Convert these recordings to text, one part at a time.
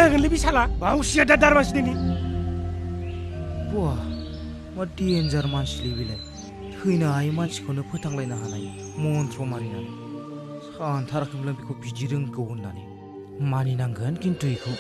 होगोनलै बे साला बावसिया दा दारमासि दिनि Wah, मा डेन्जार मानसिलै बेलाय थैनो हायै मानसिखौनो फोथांलायनो हानाय मन्त्र मारिनानै सानथाराखैमोन बेखौ बिदि रोंगौ होननानै मानिनांगोन खिन्थु बेखौ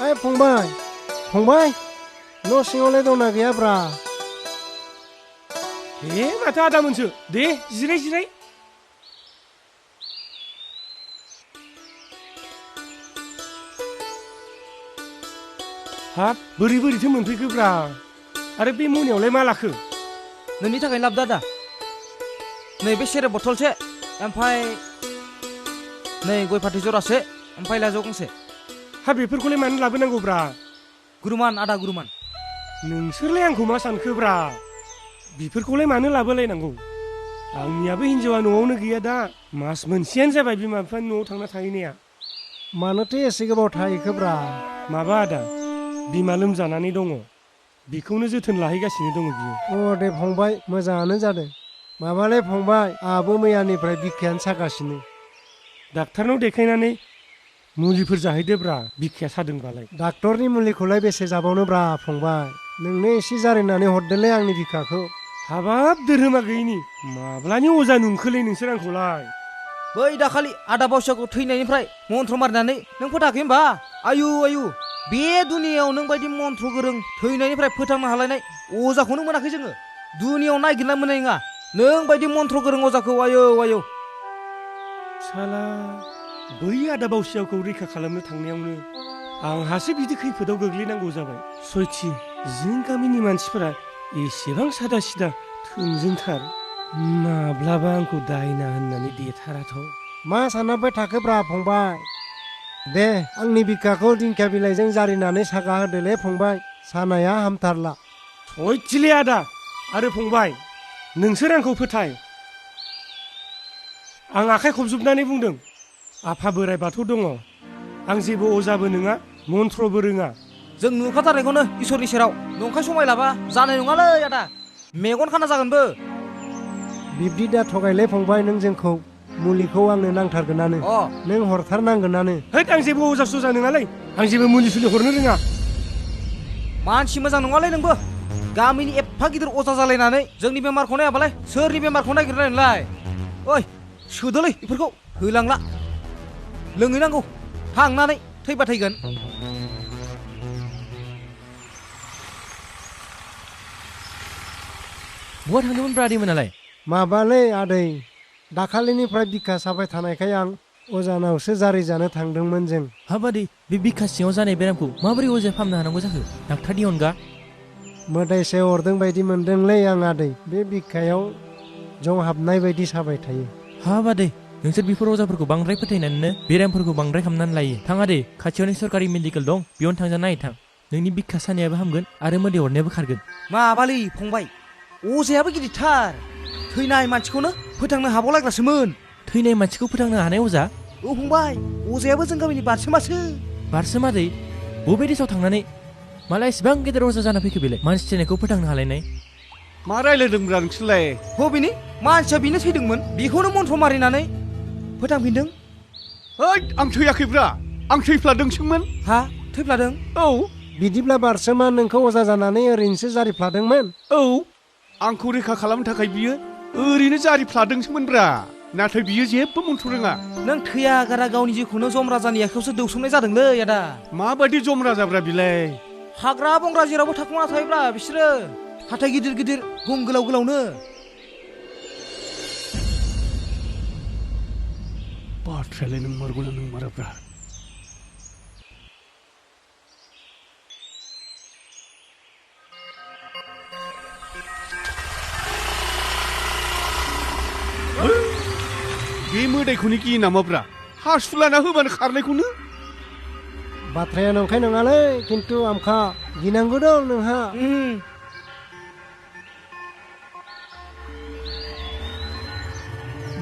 Ay फंबाय फंबाय न' सिङावलाय दंना गैयाब्रा ए माथो आदामोनसो दे जिराय जिराय हाब बोरै-बोरैथो मोनफैखोब्रा आरो बे मोनायावलाय मा लाखो नोंनि थाखाय लाबोदो आदा नैबे सेरेब बथलसे ओमफ्राय नै गय फाथै जरासे ओमफ्राय लाइजौ गंसे हा बेफोरखौलाय मानो लाबोनांगौब्रा गुरुमान आदा गुरुमान नोंसोरलाय आंखौ मा सानखोब्रा बेफोरखौलाय मानो लाबोलायनांगौ आंनियाबो हिन्जावा न'आवनो गैया दा मास मोनसेयानो जाबाय बिमा बिफानि न'आव थांना थाहैनाया मानोथो एसे गोबाव थाहैखोब्रा माबा आदा बिमा लोमजानानै दङ बेखौनो जोथोन लाहैगासिनो दङ बियो अ दे फंबाय मोजाङानो जादों माबालाय फंबाय आहाबो मैयानिफ्राय बिखायानो सागासिनो डाक्टारनाव देखायनानै मुलिफोर जाहैदोब्रा बिखाया सादोंबालाय डाक्टरनि मुलिखौलाय बेसे जाबावनोब्रा फंबाय नोंनो एसे जारिनानै हरदोलै आंनि बिखाखौ हाबाब धोरोमा गैयिनि माब्लानि अजा नुंखोलै नोंसोर आंखौलाय बै दाखालि आदा बावसियाखौ थैनायनिफ्राय मन्त्र मारिनानै नों फोथायाखै होमबा आयु आयु बे दुनियाव नों बायदि मन्त्र गोरों थैनायनिफ्राय फोथांनो हालायनाय अजाखौनो मोनाखै जोङो दुनियाव नागिरना मोननाय नङा नों बायदि मन्त्र गोरों अजाखौ आयौ आयौ साला बै आदा बावसियाखौ रैखा खालामनो थांनायावनो आंहासो बिदि खैफोदाव गोग्लैनांगौ जाबाय सयथि जों गामिनि मानसिफोरा एसेबां सादा सिदा थोंजोंथार माब्लाबा आंखौ दायना होननानै देथाराथ' मा सानहाबबाय थाखोब्रा फंबाय दे आंनि बिखाखौ दिंखिया बिलाइजों जारिनानै सागा होदोलै फंबाय सानाया हामथारला सयथिलै आदा आरो फंबाय नोंसोर आंखौ फोथाय आं आखाइ खबजोबनानै बुंदों आफा बोराइ बाथौ दङ आं जेबो अजाबो नङा मन्त्रबो रोङा जों नुखाथारनायखौनो इसोरनि सेराव नंखाय समाय लाबा जानाय नङालै आदा मेगन खाना जागोनबो बिब्दि दा थगायलै फंबाय नों जोंखौ मुलिखौ आंनो नांथारगोनानो नों हरथारनांगोनानो हैद आं जेबो अजा सजा नङालै आं जेबो मुलि सुलि हरनो रोङा मानसि मोजां नङालै नोंबो गामिनि एफा गिदिर अजा जालायनानै जोंनि बेमारखौ नायाबालाय सोरनि बेमारखौ नागिरनायलाय ओइ सोदोलै बेफोरखौ होलांला लोंहैनांगौ थांनानै थैबा थैगोन बहा थांदोंमोन ब्रादिमोनालाय माबालै आदै दाखालिनिफ्राय बिखा साबाय थानायखाय आं अजानावसो जारि जानो थांदोंमोन जों हाबादि बे बिखा सिङाव जानाय बेरामखौ माबोरै अजाया फाहामनो हानांगौ जाखो डाक्टारनि अनगा मोदायसो अरदों बायदि मोनदोंलै आं आदै बे बिखायाव जं हाबनाय बायदि साबाय थायो हाबादे नोंसोर बेफोर अजाफोरखौ बांद्राय फोथायनानैनो बेरामफोरखौ बांद्राय खालामनानै लायो थाङा दे खाथियावनो सरकारि मेडिकेल दं बेयावनो थांजा नाय थां नोंनि बिखा सानायाबो हामगोन आरो मोदै अरनायाबो खारगोन माबालै फंबाय अजायाबो गिदिरथार थैनाय मानसिखौनो फोथांनो हाबावलायग्रासोमोन थैनाय मानसिखौ फोथांनो हानाय अजा औ फंबाय अजायाबो जों गामिनि बारसोमासो बारसोमादै बबे देशआव थांनानै माला एसेबां गेदेर अजा जाना फैखो बेलाय मानसि थैनायखौ फोथांनो हालायनाय मा रायलायदोंब्रा नोंसोरलाय बबेनि मानसिया बेनो थैदोंमोन बेखौनो मन्त्र मारिनानै फोथांफिनदों हैद आं थैयाखैब्रा आं थैफ्लादोंसोमोन हा थैफ्लादों औ बिदिब्ला बारसोमा नोंखौ अजा जानानै ओरैनोसो जारिफ्लादोंमोन औ आंखौ रैखा खालामनो थाखाय बियो ओरैनो जारिफ्लादोंसोमोनब्रा नाथाय बियो जेबो मन्त्र रोङा नों थैया गारा गावनि जिउखौनो जमराजानि आखायावसो दौसोमनाय जादोंलै आदा माबायदि जमराजाब्रा बिलाय हाग्रा बंग्रा जेरावबो थाखुमाना थायोब्रा बिसोरो हाथाय गिदिर गिदिर गं गोलाव गोलावनो बाथ्रायालाय नों मारगौना नों माराब्रा बे मोदायखौनो गियो नामाब्रा हासुलाना होबानो खारनायखौनो बाथ्राया नंखाय नङालै खिन्थु आमखा गिनांगौ दं नोंहा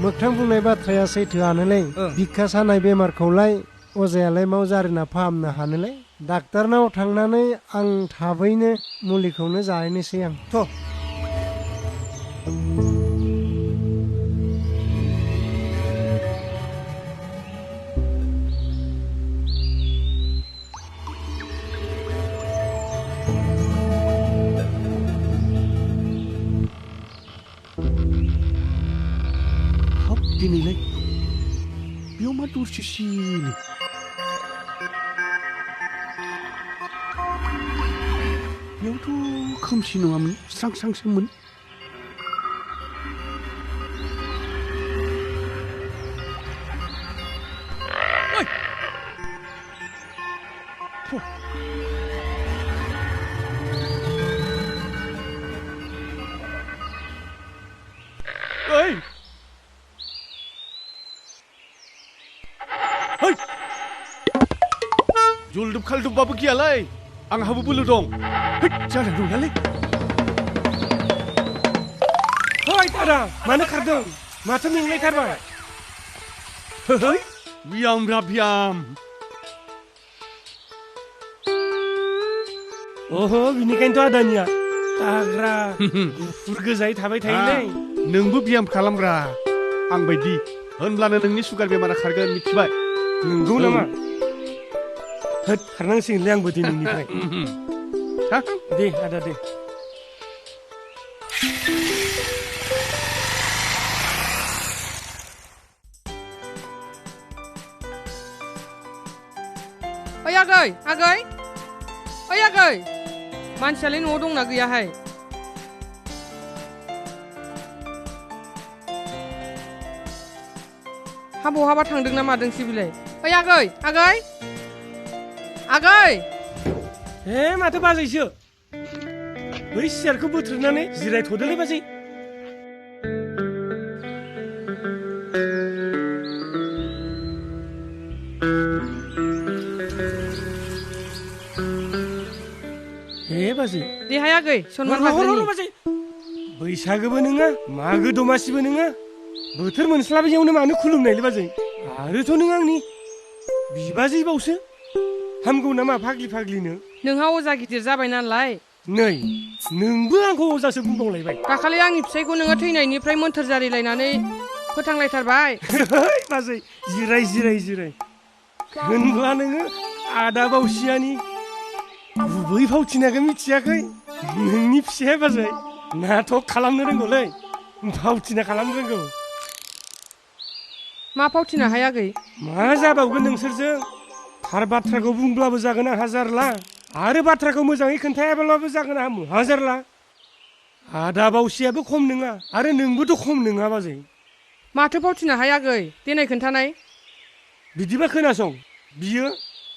मोगथां बुंनाय बाथ्राया सैथोआनोलै बिखा सानाय बेमारखौलाय अजायालाय माव जारिना फाहामनो हानोलाय डाक्टारनाव थांनानै आं थाबैनो मुलिखौनो जाहैनोसै आं थ' हाब दिनैलाय बेयाव मा दरसिसिनो बेयावथ' खोमसि नङामोन स्रां स्रांसोमोन ओइ जुलदुब खालदुबबाबो गियालै आंहाबो बोलो दं जाना दंनालै ओइ दादा मानो खारदों माथो मेंलायथारबाय बियाम ब्रा बियाम ओहो बिनिखायनोथ' आदानिया दाग्रा गुफुर गोजायै थाबाय थायोलै नोंबो बियाम खालामब्रा आं बायदि होनब्लानो नोंनि सुगार बेमारा खारगोन मिथिबाय नंगौ नामा होद खारनांसिगोनलै आंबो दिनैनिफ्राय दे आदा दे ओइ आगै आगै ओइ आगै मानसियालाय न'आव दंना गैयाहाय हा बहाबा थांदों ना मादोंसै बिलाय ओइ आगै आगै आगै हे माथो बाजैसो बै सियारखौ बोथ्रोदनानै जिरायथ'दोलै बाजै हे बाजै देहाय आगै सनमान लाग्रोनि बाजै बैसागोबो नङा मागो दमासिबो नङा बोथोर मोनस्लाबैयावनो मानो खुलुमनायलै बाजै आरोथ' नों आंनि बिबाजैबावसो हामगौ नामा फाग्लि फाग्लिनो नोंहा अजा गिदिर जाबाय नालाय नै नोंबो आंखौ अजासो बुंबावलायबाय दाखालि आंनि फिसायखौ नोङो थैनायनिफ्राय मोन्थोर जारिलायनानै फोथांलायथारबाय बाजै जिराय जिराय जिराय होनब्ला नोङो आदा बाउसियानि गुबै फावथिनाखौ मिथियाखै नोंनि फिसाया बाजै नाटक खालामनो रोंगौलै फावथिना खालामनो रोंगौ मा फावथिनाहाय आगै मा जाबावगोन नोंसोरजों थार बाथ्राखौ बुंब्लाबो जागोन आंहा जारला आरो बाथ्राखौ मोजाङै खोन्थायाब्लाबो जागोन आंहा महाजारला आदा बाउसियाबो खम नङा आरो नोंबोथ' खम नङा बाजै माथो फावथिनाहाय आगै देनाय खोन्थानाय बिदिबा खोनासं बियो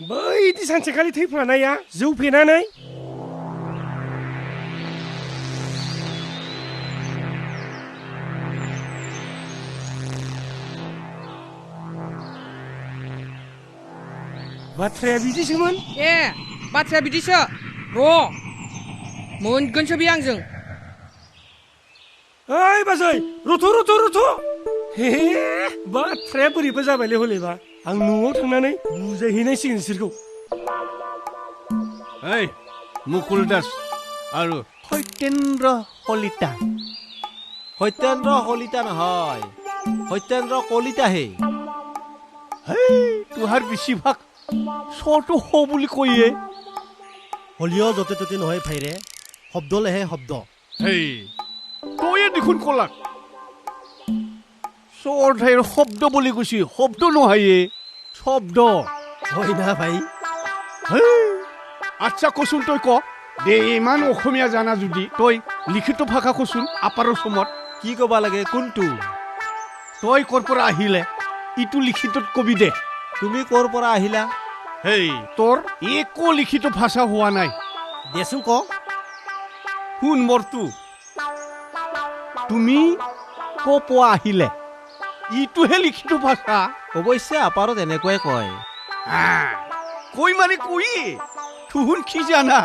बैदि सानसेखालि थैफ्लानाया जौ फेनानै बाथ्राया बिदिसोमोन ए बाथ्राया बिदिसो र' मोनगोनसो बे आंजों ओइ बाजै रथ' हे बाथ्राया बोरैबा जाबायलै हलेबा आं न'आव थांनानै बुजायहैनांसिगोन बिसोरखौ ओइ मुकुल दास আৰু সত্যেন্দ্ৰ কলিতা সত্যেন্দ্ৰ কলিতা নহয় সত্যেন্দ্ৰ কলিতাহে হেই তোহাৰ বেছিভাগ চটো হ বুলি কয়ে হলিও য'তে ত'তে নহয় ভাইৰে শব্দলেহে শব্দ হেই তয়ে দেখোন কলাক চৰ ঠাইৰ শব্দ বুলি কৈছি শব্দ নহয়ে শব্দ হয় না ভাই হেই আচ্ছা কচোন তই ক দে ইমান অসমীয়া জানা যদি তই লিখিত ভাষা কচোন আপাৰৰ সমত কি ক'বা লাগে কোনটো তই ক'ৰ পৰা আহিলে ইটো লিখিতত কবি দে তুমি ক'ৰ পৰা আহিলা হেই তোৰ একো লিখিত ভাষা হোৱা নাই দেচোন ক শুন মৰটো তুমি পোৱা আহিলে ইটোহে লিখিত ভাষা অৱশ্যে আপাৰত এনেকুৱাই কয় কৈ মানে কৈ তুহুন কি জানা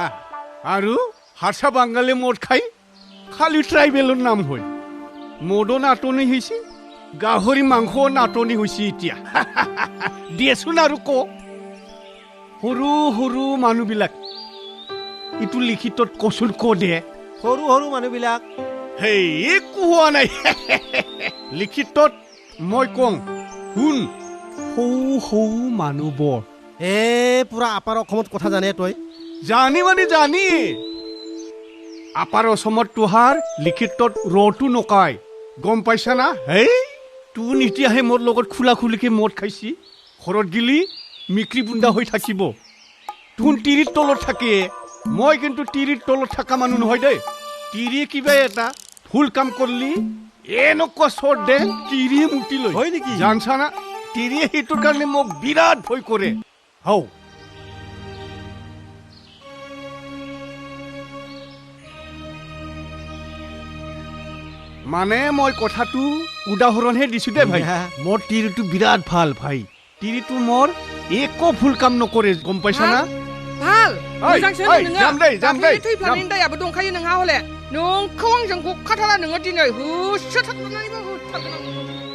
আৰু হাৰ্ষা বাংগালে মদ খাই খালি ট্ৰাইবেলৰ নাম হয় মদৰ নাটনি হৈছে গাহৰি মাংস নাটনি হৈছে এতিয়া দিয়েচোন আৰু ক সৰু সৰু মানুহবিলাক ইটো লিখিতত কচোন ক দে সৰু সৰু মানুহবিলাক হেই একো হোৱা নাই লিখিতত মই কওঁ শুন সৌ সৌ মানুহবোৰ পুৰা আপাৰ অসমত কথা জানে তই জানি মানে জানি আপাৰ অসমত তোহাৰ লিখিতত ৰটো নকাই গম পাইছা না হেই তোৰ এতিয়াহে মোৰ লগত খোলা খুলিকে মদ খাইছি ঘৰত গিলি মিক্ৰী বুন্দা হৈ থাকিব তোন তিৰিৰ তলত থাকে মই কিন্তু তিৰিৰ তলত থকা মানুহ নহয় দেই তিৰিয়ে কিবা এটা ভুল কাম কৰিলি এনেকুৱা চৰ্ট দে তিৰিয়ে মুতি লৈ হয় নেকি জানছা না তিৰিয়ে সেইটোৰ কাৰণে মোক বিৰাট ভয় কৰে হও মানে মই কথাটো উদাহৰণহে দিছো দে ভাই মোৰ তিৰিটো বিৰাট ভাল ভাই তিৰিটো মোৰ একো ভুল কাম নকৰে গম পাইছা না ভাল ओइ, मोजांसो ओइ, नोङो जाम दै, जाम दै, थैफ्लानायनि जाम। दायाबो दंखायो नोंहा हले नोंखौ आंजों गखाथारा नोङो दिनै होसोथारनानैबो होथारगोन आं